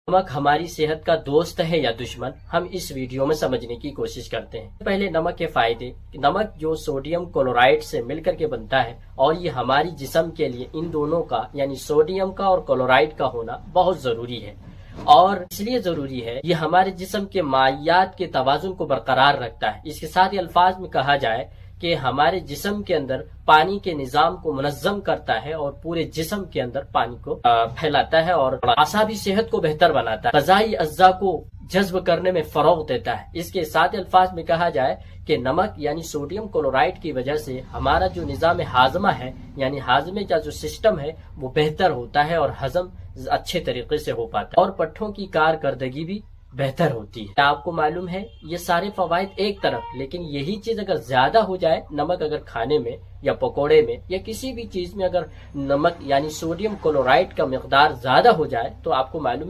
नमक हमारी सेहत का दोस्त है या दुश्मन, हम इस वीडियो में समझने की कोशिश करते हैं। पहले नमक के फायदे। नमक जो सोडियम क्लोराइड से मिलकर के बनता है और ये हमारी जिस्म के लिए इन दोनों का यानी सोडियम का और क्लोराइड का होना बहुत जरूरी है। और इसलिए जरूरी है, ये हमारे जिस्म के मायात के तवाजुन को बरकरार रखता है। इसके साथ ही अल्फाज में कहा जाए कि हमारे जिस्म के अंदर पानी के निजाम को मुनज़्ज़म करता है और पूरे जिस्म के अंदर पानी को फैलाता है और आसाबी सेहत को बेहतर बनाता है, ग़ज़ाई अज्जा को जज्ब करने में फरोग देता है। इसके साथ ही अल्फाज में कहा जाए कि नमक यानी सोडियम क्लोराइड की वजह से हमारा जो निजाम हाजमा है यानी हाजमे का जो सिस्टम है वो बेहतर होता है और हजम अच्छे तरीके से हो पाता है और पट्ठों की कारकर्दगी भी बेहतर होती है। आपको मालूम है ये सारे फवाइद एक तरफ, लेकिन यही चीज अगर ज्यादा हो जाए, नमक अगर खाने में या पकोड़े में या किसी भी चीज में अगर नमक यानी सोडियम क्लोराइड का मिकदार ज्यादा हो जाए तो आपको मालूम है